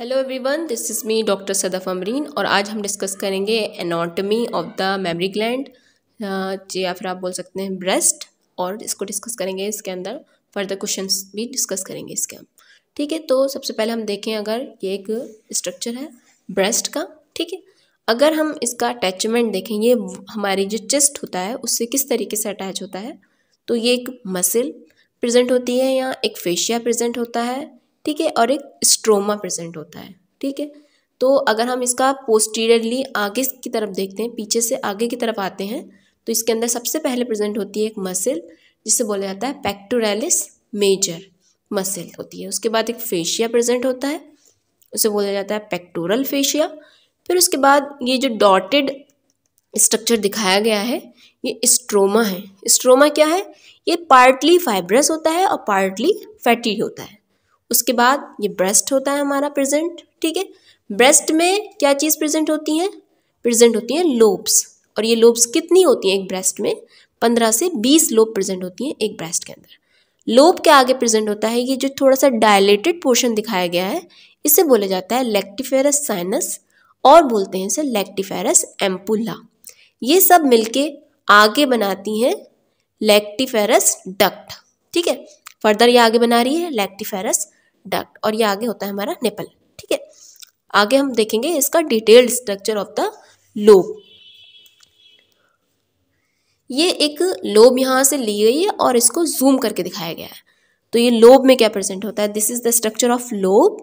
Hello everyone, this is me doctor Sadaf Amreen और आज हम डिस्कस करेंगे anatomy of the mammary gland या फिर आप बोल सकते हैं ब्रेस्ट। और इसको डिस्कस करेंगे, इसके अंदर फर्दर क्वेश्चंस भी डिस्कस करेंगे इसके हम। ठीक है, तो सबसे पहले हम देखें, अगर ये एक स्ट्रक्चर है ब्रेस्ट का। ठीक है, अगर हम इसका अटैचमेंट देखें, ये हमारी जो चेस्ट होता है उससे किस तरीके से अटैच होता है, तो ये एक मसल प्रेजेंट होती है, यहाँ एक फेशिया प्रेजेंट होता है। ठीक है, और एक स्ट्रोमा प्रेजेंट होता है। ठीक है, तो अगर हम इसका पोस्टीरियरली आगे की तरफ देखते हैं, पीछे से आगे की तरफ आते हैं, तो इसके अंदर सबसे पहले प्रेजेंट होती है एक मसल जिसे बोला जाता है पेक्टोरालिस मेजर मसल होती है। उसके बाद एक फेशिया प्रेजेंट होता है, उसे बोला जाता है पेक्टोरल फेशिया। फिर उसके बाद ये जो डॉटेड स्ट्रक्चर दिखाया गया है ये स्ट्रोमा है। स्ट्रोमा क्या है? ये पार्टली फाइब्रस होता है और पार्टली फैटी होता है। उसके बाद ये ब्रेस्ट होता है हमारा प्रेजेंट। ठीक है, ब्रेस्ट में क्या चीज़ प्रेजेंट होती है? प्रेजेंट होती है लोब्स। और ये लोब्स कितनी होती हैं एक ब्रेस्ट में? 15 से 20 लोब प्रेजेंट होती हैं एक ब्रेस्ट के अंदर। लोब के आगे प्रेजेंट होता है ये जो थोड़ा सा डायलेटेड पोर्शन दिखाया गया है, इसे बोला जाता है लेक्टिफेरस साइनस और बोलते हैं इसे लेक्टिफेरस एम्पुला। ये सब मिलके आगे बनाती हैं लेक्टिफेरस डक्ट। ठीक है, फर्दर ये आगे बना रही है लेक्टिफेरस डक्ट और ये आगे होता है हमारा निपल। ठीक है, आगे हम देखेंगे इसका detailed structure of the lobe. ये एक लोब यहाँ से ली गई है और इसको जूम करके दिखाया गया है। तो ये लोब में क्या प्रेजेंट होता है? This is the structure of lobe.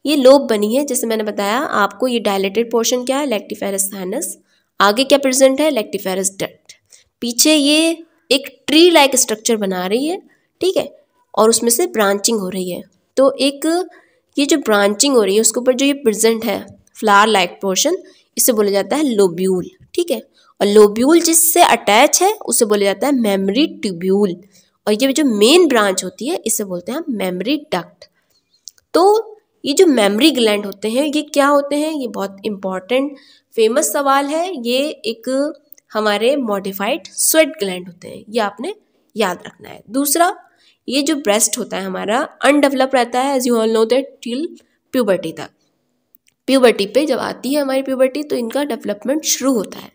ये लोब बनी है, जैसे मैंने बताया आपको, ये डायलेटेड पोर्शन क्या है? Lactiferous sinus. आगे क्या प्रेजेंट है? Lactiferous duct. पीछे ये एक ट्री लाइक स्ट्रक्चर बना रही है। ठीक है, और उसमें से ब्रांचिंग हो रही है। तो एक ये जो ब्रांचिंग हो रही है उसके ऊपर जो ये प्रेजेंट है फ्लावर लाइक पोर्शन, इसे बोला जाता है लोब्यूल। ठीक है, और लोब्यूल जिससे अटैच है उसे बोला जाता है मेमोरी ट्यूब्यूल। और ये जो मेन ब्रांच होती है इसे बोलते हैं मेमोरी डक्ट। तो ये जो मेमोरी ग्लैंड होते हैं ये क्या होते हैं? ये बहुत इंपॉर्टेंट फेमस सवाल है। ये एक हमारे मॉडिफाइड स्वेट ग्लैंड होते हैं, ये आपने याद रखना है। दूसरा, ये जो ब्रेस्ट होता है हमारा अनडेवलप रहता है as you all know that till puberty तक। प्यूबर्टी पे जब आती है हमारी प्यूबर्टी तो इनका डेवलपमेंट शुरू होता है।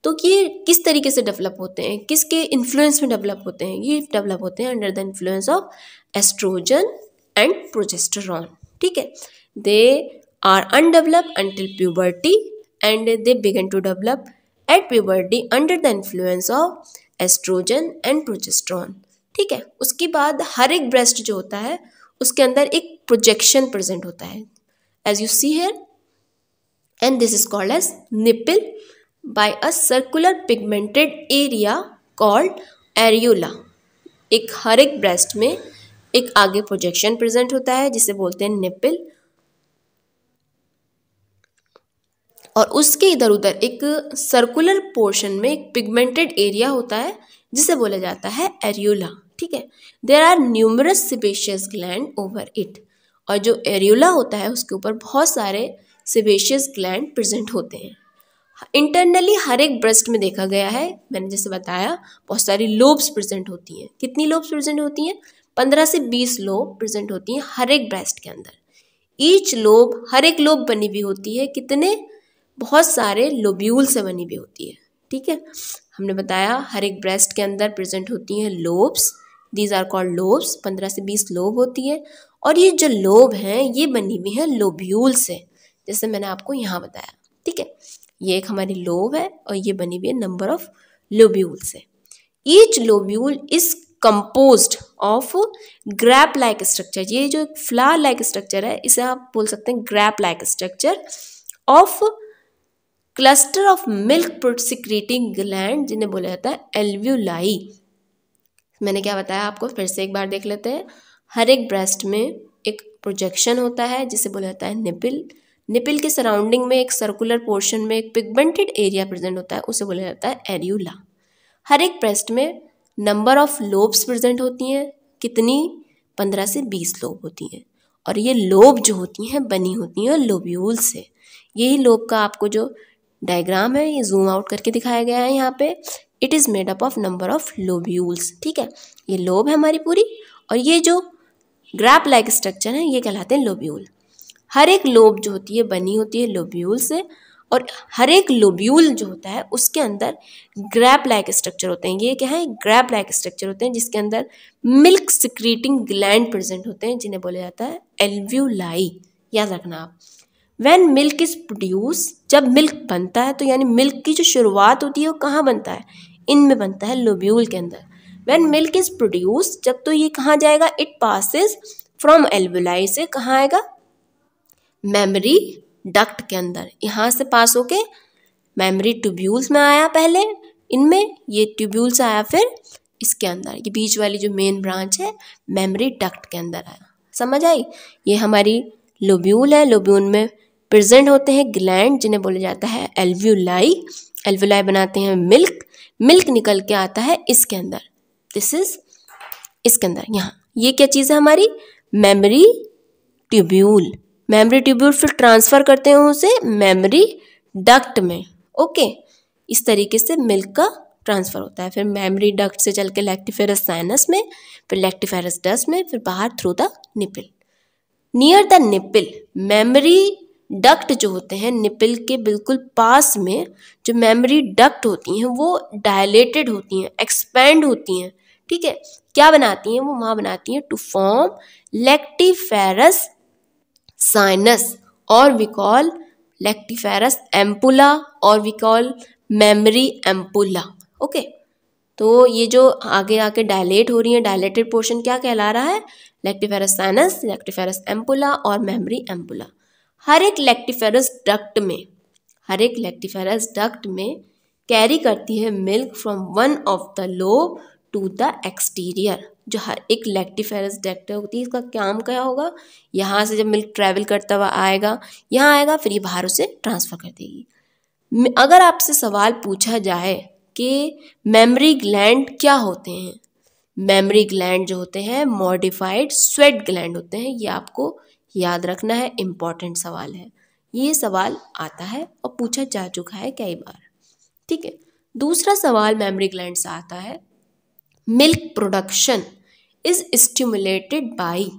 तो ये किस तरीके से डेवलप होते हैं, किसके इन्फ्लुएंस में डेवलप होते हैं? ये डेवलप होते हैं under the influence of estrogen and progesterone. ठीक है, they are undeveloped until puberty and they begin to develop at puberty under the influence of estrogen and progesterone. ठीक है, उसके बाद हर एक ब्रेस्ट जो होता है उसके अंदर एक प्रोजेक्शन प्रेजेंट होता है as you see here, and this is called as nipple by a circular pigmented area called areola. एक हर एक ब्रेस्ट में एक आगे प्रोजेक्शन प्रेजेंट होता है जिसे बोलते हैं निपल, और उसके इधर उधर एक सर्कुलर पोर्शन में एक पिगमेंटेड एरिया होता है जिसे बोला जाता है एरियोला। ठीक है, there are numerous sebaceous gland over it. और जो एरियोला होता है उसके ऊपर बहुत सारे सेबेशियस ग्लैंड प्रेजेंट होते हैं। इंटरनली हर एक ब्रेस्ट में देखा गया है, मैंने जैसे बताया बहुत सारी लोब्स प्रेजेंट होती हैं। कितनी लोब्स प्रेजेंट होती हैं? 15 से 20 लोब प्रेजेंट होती हैं हर एक ब्रेस्ट के अंदर। ईच लोब, हर एक लोब बनी हुई होती है कितने? बहुत सारे लोब्यूल से बनी हुई होती है। ठीक है, हमने बताया हर एक ब्रेस्ट के अंदर प्रेजेंट होती हैं lobes, these are called lobes. 15 से 20 लोब होती है और ये जो लोब हैं ये बनी हुई हैं लोब्यूल से, जैसे मैंने आपको यहाँ बताया। ठीक है, ये एक हमारी लोब है और ये बनी हुई है नंबर ऑफ लोब्यूल से। Each lobule is composed of grab like structure. ये जो फ्लावर लाइक स्ट्रक्चर है इसे आप बोल सकते हैं grab like structure of cluster of milk secreting gland जिन्हें बोला जाता है एल्व्यूलाई। मैंने क्या बताया आपको, फिर से एक बार देख लेते हैं। हर एक ब्रेस्ट में एक प्रोजेक्शन होता है जिसे बोला जाता है निपल। निपल के सराउंडिंग में एक सर्कुलर पोर्शन में एक पिगमेंटेड एरिया प्रेजेंट होता है, उसे बोला जाता है एरियोला। हर एक ब्रेस्ट में नंबर ऑफ लोब्स प्रेजेंट होती हैं, कितनी? 15 से 20 लोब होती हैं। और ये लोब जो होती हैं बनी होती हैं लोब्यूल से। यही लोब का आपको जो डायग्राम है ये जूम आउट करके दिखाया गया है यहाँ पे। It is made up of number of lobules. ठीक है, ये लोब है हमारी पूरी, और ये जो ग्रैप लाइक स्ट्रक्चर है ये कहलाते हैं लोब्यूल। हर एक लोब जो होती है बनी होती है लोब्यूल से, और हर एक लोब्यूल जो होता है उसके अंदर ग्रैप लाइक स्ट्रक्चर होते हैं। ये क्या है? ग्रैप लाइक स्ट्रक्चर होते हैं जिसके अंदर मिल्क सिक्रीटिंग ग्लैंड प्रेजेंट होते हैं जिन्हें बोला जाता है एल्व्यूलाई। याद रखना आप। व्हेन मिल्क इज प्रोड्यूस, जब मिल्क बनता है तो यानी मिल्क की जो शुरुआत होती है वो कहाँ बनता है? इनमें बनता है लोब्यूल के अंदर। व्हेन मिल्क इज प्रोड्यूस, जब तो ये कहाँ जाएगा? इट पासिस फ्रॉम एल्व्यूलाई से कहाँ आएगा? मेमरी डक्ट के अंदर। यहाँ से पास होके मेमरी ट्यूब्यूल्स में आया पहले, इनमें ये ट्यूब्यूल से आया फिर इसके अंदर, ये बीच वाली जो मेन ब्रांच है मेमरी डक्ट के अंदर आया। समझ आई? ये हमारी लोब्यूल है। लोब्यूल में प्रेजेंट होते हैं ग्लैंड जिन्हें बोला जाता है एल्व्यूलाई। एल्व्यूलाई बनाते हैं मिल्क। मिल्क निकल के आता है इसके अंदर, दिस इज इसके अंदर। यहाँ ये क्या चीज़ है हमारी? Memory tubule. मेमरी ट्यूब्यूल फिर ट्रांसफ़र करते हैं उसे मेमरी डक्ट में। ओके, इस तरीके से मिल्क का ट्रांसफ़र होता है। फिर मेमरी डक्ट से चल के लैक्टिफेरस साइनस में, फिर लैक्टिफेरस डस्ट में, फिर बाहर through the nipple. Near the nipple, mammary duct जो होते हैं निपल के बिल्कुल पास में जो मेमरी डक्ट होती हैं वो डायलेटेड होती हैं, एक्सपैंड होती हैं। ठीक है, क्या बनाती हैं वो? वहाँ बनाती हैं टू फॉर्म लैक्टिफेरस साइनस, और वी कॉल लैक्टिफेरस एम्पुला, और we call mammary ampulla. Okay, तो ये जो आगे आके डायलेट हो रही है, डायलेटेड पोर्शन क्या कहला रहा है? लैक्टिफेरस साइनस, लैक्टिफेरस एम्पुला और मेमरी एम्पुला। हर एक लैक्टिफेरस डक्ट में कैरी करती है milk from one of the lobe to the exterior. जो हर एक लैक्टिफेरस डक्ट होती है इसका काम क्या होगा? यहाँ से जब मिल्क ट्रैवल करता हुआ आएगा, यहाँ आएगा, फिर ये बाहर उसे ट्रांसफ़र कर देगी। अगर आपसे सवाल पूछा जाए कि मेमरी ग्लैंड क्या होते हैं, मेमरी ग्लैंड जो होते हैं मॉडिफाइड स्वेट ग्लैंड होते हैं। ये आपको याद रखना है, इम्पॉर्टेंट सवाल है। ये सवाल आता है और पूछा जा चुका है कई बार। ठीक है, दूसरा सवाल मेमरी ग्लैंड से आता है, milk production is stimulated by.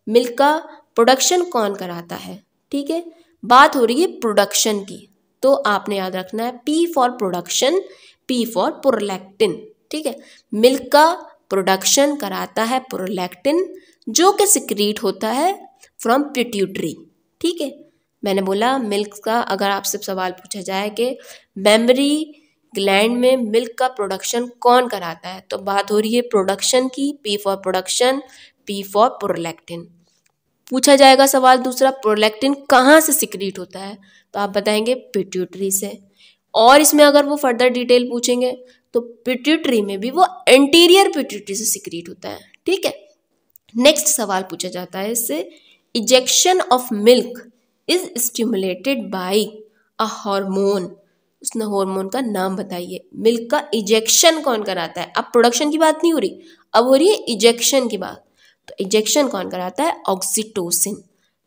Milk का प्रोडक्शन कौन कराता है? ठीक है, बात हो रही है प्रोडक्शन की, तो आपने याद रखना है P for production, P for prolactin. ठीक है, मिल्क का प्रोडक्शन कराता है प्रोलैक्टिन जो कि सिक्रीट होता है फ्रॉम पिट्यूटरी। ठीक है, मैंने बोला मिल्क का अगर आपसे सवाल पूछा जाए कि मेमरी ग्लैंड में मिल्क का प्रोडक्शन कौन कराता है, तो बात हो रही है प्रोडक्शन की, P for production, P for prolactin. पूछा जाएगा सवाल दूसरा, प्रोलैक्टिन कहाँ से सिक्रीट होता है, तो आप बताएंगे पिट्यूटरी से। और इसमें अगर वो फर्दर डिटेल पूछेंगे तो पिट्यूटरी में भी वो एंटीरियर पिट्यूटरी से सिक्रीट होता है। ठीक है, नेक्स्ट सवाल पूछा जाता है इससे, ejection of milk is stimulated by a hormone. उसने हार्मोन का नाम बताइए। मिल्क का इजेक्शन कौन कराता है? अब प्रोडक्शन की बात नहीं हो रही, अब हो रही है इजेक्शन की बात। तो इजेक्शन कौन कराता है? ऑक्सीटोसिन,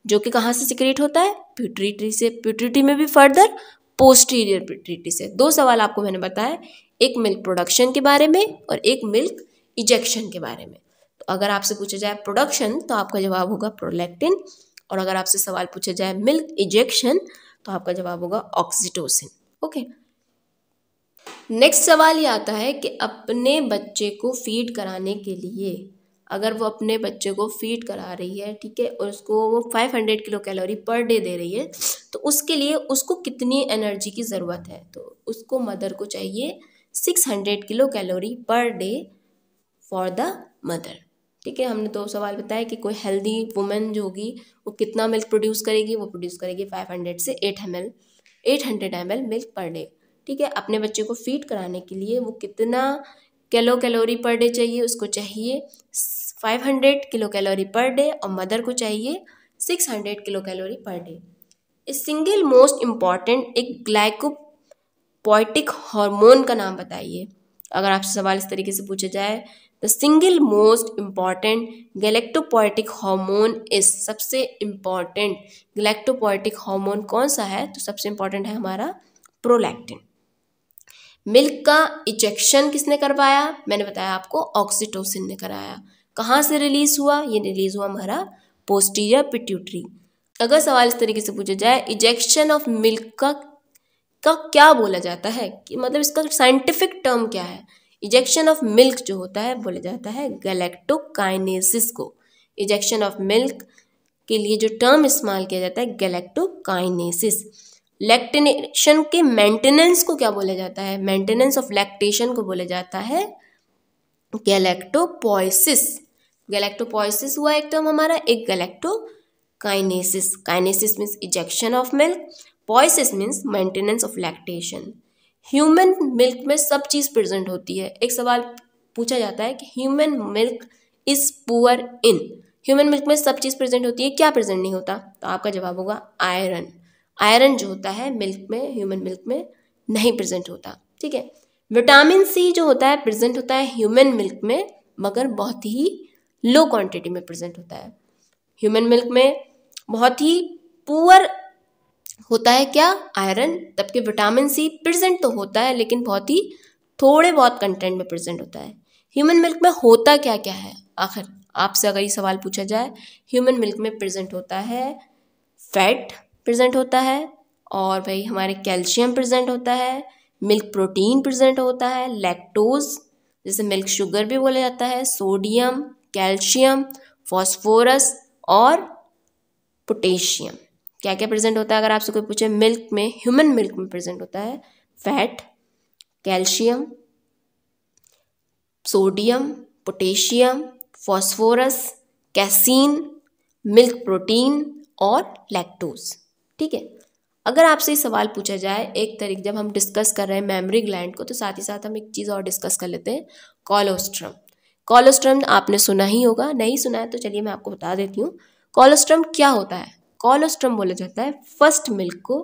जो कि कहाँ से सिक्रेट होता है? पिट्यूटरी से। पिट्यूटरी में भी फर्दर पोस्टीरियर पिट्यूटरी से। दो सवाल आपको मैंने बताया, एक मिल्क प्रोडक्शन के बारे में और एक मिल्क इजेक्शन के बारे में। तो अगर आपसे पूछा जाए प्रोडक्शन तो आपका जवाब होगा प्रोलैक्टिन, और अगर आपसे सवाल पूछा जाए मिल्क इजेक्शन तो आपका जवाब होगा ऑक्सीटोसिन। ओके, नेक्स्ट सवाल ये आता है कि अपने बच्चे को फीड कराने के लिए, अगर वो अपने बच्चे को फीड करा रही है, ठीक है, और उसको वो 500 kilo calorie per day they रही है, तो उसके लिए उसको कितनी एनर्जी की ज़रूरत है? तो उसको मदर को चाहिए 600 kilo calorie per day for the mother. ठीक है, हमने दो सवाल बताया कि कोई हेल्दी वुमेन जो होगी वो कितना मिल्क प्रोड्यूस करेगी, वो प्रोड्यूस करेगी 500 से 800 ml मिल्क पर डे। ठीक है, अपने बच्चे को फीड कराने के लिए वो कितना कैलोरी पर डे चाहिए? उसको चाहिए 500 किलो कैलोरी पर डे, और मदर को चाहिए 600 किलो कैलोरी पर डे। इस सिंगल मोस्ट इम्पॉर्टेंट एक ग्लाइकोपोएटिक हार्मोन का नाम बताइए। अगर आपसे सवाल इस तरीके से पूछा जाए, the single most important galactopoietic hormone is, सबसे इम्पॉर्टेंट गैलेक्टोपोएटिक हार्मोन कौन सा है? तो सबसे इम्पॉर्टेंट है हमारा प्रोलैक्टिन। मिल्क का इजेक्शन किसने करवाया? मैंने बताया आपको ऑक्सीटोसिन ने कराया। कहाँ से रिलीज हुआ? ये रिलीज हुआ हमारा पोस्टीरियर पिट्यूटरी। अगर सवाल इस तरीके से पूछा जाए इजेक्शन ऑफ मिल्क का क्या बोला जाता है, कि मतलब इसका साइंटिफिक टर्म क्या है। इजेक्शन ऑफ मिल्क जो होता है बोला जाता है गैलेक्टोकाइनेसिस को। इजेक्शन ऑफ मिल्क के लिए जो टर्म इस्तेमाल किया जाता है गैलेक्टोकाइनेसिस। लैक्टेशन के मेंटेनेंस को क्या बोला जाता है, मेंटेनेंस ऑफ लैक्टेशन को बोला जाता है गैलेक्टोपोइसिस। गैलेक्टोपोइसिस हुआ एक टर्म हमारा, एक galactokinesis. Kinesis means ejection of milk, poiesis means maintenance of lactation. Human milk में सब चीज़ प्रेजेंट होती है। एक सवाल पूछा जाता है कि human milk is poor in, human milk में सब चीज़ प्रेजेंट होती है, क्या प्रेजेंट नहीं होता, तो आपका जवाब होगा आयरन। आयरन जो होता है मिल्क में, ह्यूमन मिल्क में नहीं प्रेजेंट होता, ठीक है। विटामिन सी जो होता है प्रेजेंट होता है ह्यूमन मिल्क में, मगर बहुत ही लो क्वांटिटी में प्रेजेंट होता है। ह्यूमन मिल्क में बहुत ही पुअर होता है क्या, आयरन, जबकि विटामिन सी प्रेजेंट तो होता है लेकिन बहुत ही थोड़े बहुत कंटेंट में प्रेजेंट होता है। ह्यूमन मिल्क में होता क्या क्या है, आखिर आपसे अगर ये सवाल पूछा जाए, ह्यूमन मिल्क में प्रेजेंट होता है फैट प्रेजेंट होता है, और भाई हमारे कैल्शियम प्रेजेंट होता है, मिल्क प्रोटीन प्रेजेंट होता है, लैक्टोज जैसे मिल्क शुगर भी बोला जाता है, सोडियम, कैल्शियम, फॉस्फोरस और पोटेशियम। क्या क्या प्रेजेंट होता है, अगर आपसे कोई पूछे मिल्क में, ह्यूमन मिल्क में प्रेजेंट होता है fat, calcium, sodium, potassium, phosphorus, casein, milk protein और लैक्टोज, ठीक है। अगर आपसे सवाल पूछा जाए एक तरीके, जब हम डिस्कस कर रहे हैं मेमोरी ग्लैंड को, तो साथ ही साथ हम एक चीज़ और डिस्कस कर लेते हैं, कोलोस्ट्रम। कोलोस्ट्रम आपने सुना ही होगा, नहीं सुना है तो चलिए मैं आपको बता देती हूँ। कोलोस्ट्रम क्या होता है, कोलोस्ट्रम बोला जाता है फर्स्ट मिल्क को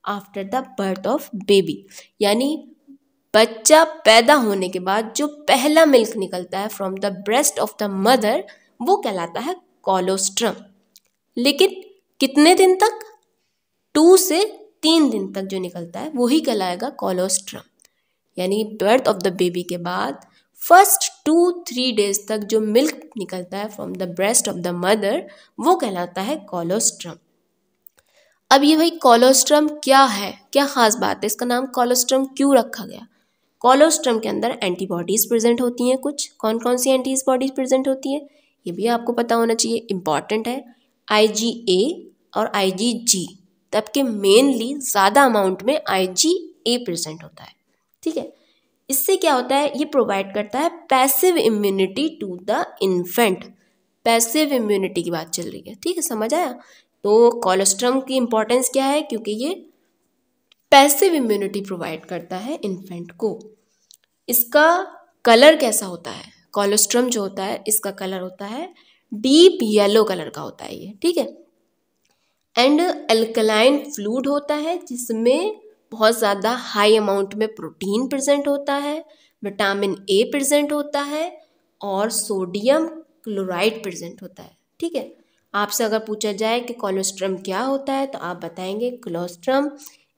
after the birth of baby, यानी बच्चा पैदा होने के बाद जो पहला मिल्क निकलता है from the breast of the mother, वो कहलाता है कोलोस्ट्रम। लेकिन कितने दिन तक, 2 से 3 दिन तक जो निकलता है वही कहलाएगा कोलोस्ट्रम। यानी बर्थ ऑफ द बेबी के बाद फर्स्ट 2-3 डेज तक जो मिल्क निकलता है from the breast of the mother, वो कहलाता है कोलोस्ट्रम। अब ये भाई कोलोस्ट्रम क्या है, क्या खास बात है, इसका नाम कोलोस्ट्रम क्यों रखा गया। कोलोस्ट्रम के अंदर एंटीबॉडीज़ प्रेजेंट होती हैं कुछ, कौन कौन सी एंटीबॉडीज़ प्रेजेंट होती हैं ये भी आपको पता होना चाहिए, इंपॉर्टेंट है। IgA और IgG, तबकि मेनली ज़्यादा अमाउंट में IgA प्रेजेंट होता है, ठीक है। इससे क्या होता है, ये प्रोवाइड करता है passive immunity to the infant. Passive immunity की बात चल रही है, ठीक है, समझ आया। तो कोलोस्ट्रम की इंपॉर्टेंस क्या है, क्योंकि ये पैसिव इम्यूनिटी प्रोवाइड करता है इन्फेंट को। इसका कलर कैसा होता है, कोलोस्ट्रम जो होता है इसका कलर होता है डीप येलो कलर का होता है ये, ठीक है। एंड एल्कलाइन फ्लूइड होता है जिसमें बहुत ज़्यादा हाई अमाउंट में प्रोटीन प्रेजेंट होता है, विटामिन ए प्रेजेंट होता है और सोडियम क्लोराइड प्रेजेंट होता है, ठीक है। आपसे अगर पूछा जाए कि कोलोस्ट्रम क्या होता है, तो आप बताएंगे colostrum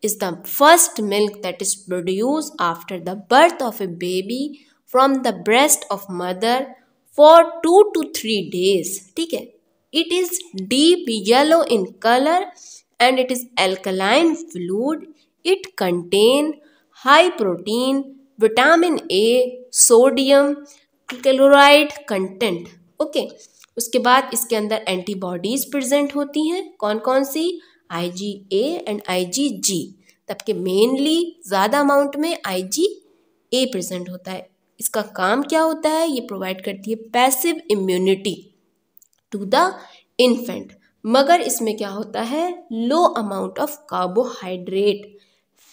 is the first milk that is produced after the birth of a baby from the breast of mother for 2 to 3 days, ठीक है। It is deep yellow in color and it is alkaline fluid. It contain high protein, vitamin A, sodium, chloride content, okay। उसके बाद इसके अंदर antibodies present होती हैं, कौन कौन सी, IgA एंड IgG, तबकि मेनली ज़्यादा अमाउंट में IgA प्रेजेंट होता है। इसका काम क्या होता है, ये प्रोवाइड करती है passive immunity to the infant, मगर इसमें क्या होता है, low amount of carbohydrate,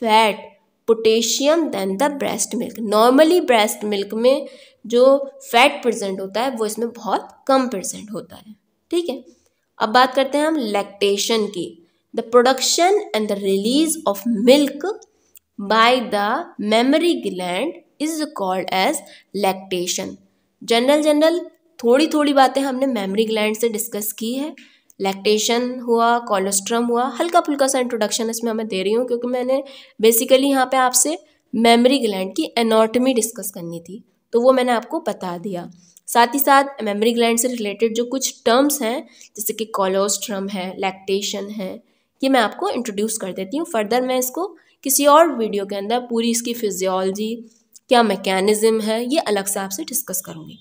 fat, potassium than the breast milk. Normally breast milk में जो फैट प्रेजेंट होता है वो इसमें बहुत कम प्रेजेंट होता है, ठीक है। अब बात करते हैं हम लैक्टेशन की। The production and the release of milk by the mammary gland is called as lactation. General थोड़ी थोड़ी बातें हमने मेमोरी ग्लैंड से डिस्कस की है। लैक्टेशन हुआ, कोलोस्ट्रम हुआ, हल्का फुल्का सा इंट्रोडक्शन इसमें मैं दे रही हूँ क्योंकि मैंने बेसिकली यहाँ पे आपसे मेमोरी ग्लैंड की एनाटॉमी डिस्कस करनी थी, तो वो मैंने आपको बता दिया। साथ ही साथ मेमोरी ग्लैंड से रिलेटेड जो कुछ टर्म्स हैं जैसे कि कोलोस्ट्रम है, लैक्टेशन है, ये मैं आपको इंट्रोड्यूस कर देती हूँ। फर्दर मैं इसको किसी और वीडियो के अंदर पूरी इसकी फिजियोलॉजी, क्या मैकेनिज्म है, ये अलग से आपसे डिस्कस करूँगी।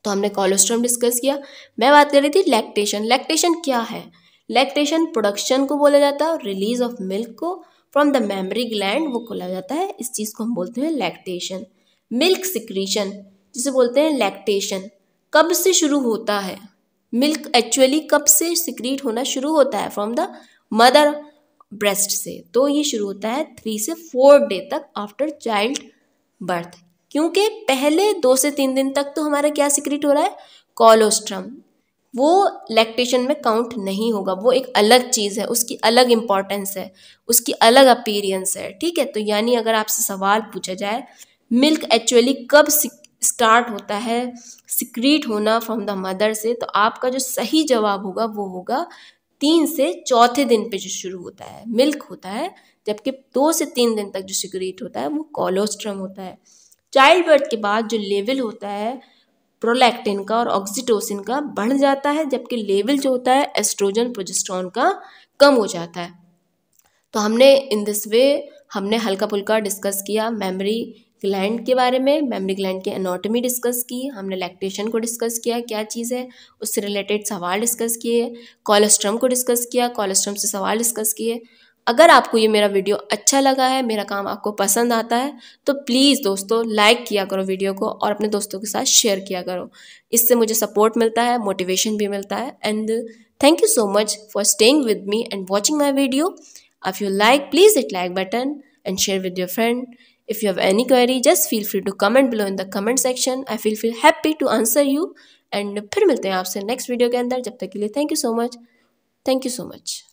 तो हमने कोलोस्ट्रम डिस्कस किया। मैं बात कर रही थी लैक्टेशन। लैक्टेशन क्या है? लैक्टेशन प्रोडक्शन को बोला जाता है और रिलीज ऑफ मिल्क को फ्रॉम द मेमोरी ग्लैंड वो बोला जाता है। इस चीज़ को हम बोलते हैं लैक्टेशन। मिल्क सिक्रीशन जिसे बोलते हैं लैक्टेशन, कब से शुरू होता है? मिल्क एक्चुअली कब से सिक्रीट होना शुरू होता है? फ्रॉम द मदर ब्रेस्ट से। तो ये शुरू होता है 3 से 4 डे तक आफ्टर चाइल्ड बर्थ, क्योंकि पहले 2 से 3 दिन तक तो हमारा क्या सिक्रीट हो रहा है? कोलोस्ट्रम। वो लैक्टेशन में काउंट नहीं होगा, वो एक अलग चीज़ है, उसकी अलग इम्पॉर्टेंस है, उसकी अलग अपीयरेंस है, ठीक है। तो यानी अगर आपसे सवाल पूछा जाए मिल्क एक्चुअली कब स्टार्ट होता है सिक्रीट होना फ्रॉम द मदर से, तो आपका जो सही जवाब होगा वो होगा 3 से 4थे दिन पे जो शुरू होता है मिल्क होता है, जबकि 2 से 3 दिन तक जो सिक्रीट होता है वो कोलोस्ट्रम होता है। चाइल्ड बर्थ के बाद जो लेवल होता है प्रोलैक्टिन का और ऑक्सीटोसिन का बढ़ जाता है, जबकि लेवल जो होता है एस्ट्रोजन प्रोजेस्टेरोन का कम हो जाता है। तो हमने इन दिस वे हमने हल्का फुल्का डिस्कस किया मेमोरी ग्लैंड के बारे में, मेमोरी ग्लैंड की एनाटॉमी डिस्कस की, हमने लैक्टेशन को डिस्कस किया क्या चीज़ है, उससे रिलेटेड सवाल डिस्कस किए, कोलोस्ट्रम को डिस्कस किया, कोलोस्ट्रम से सवाल डिस्कस किए। अगर आपको ये मेरा वीडियो अच्छा लगा है, मेरा काम आपको पसंद आता है, तो प्लीज़ दोस्तों लाइक किया करो वीडियो को और अपने दोस्तों के साथ शेयर किया करो। इससे मुझे सपोर्ट मिलता है, मोटिवेशन भी मिलता है। And thank you so much for staying with me and watching my video. If you like, please hit like button and share with your friend. If you have any query, just feel free to comment below in the comment section. I feel happy to answer you. And फिर मिलते हैं आपसे next video के अंदर। जब तक के लिए थैंक यू सो मच।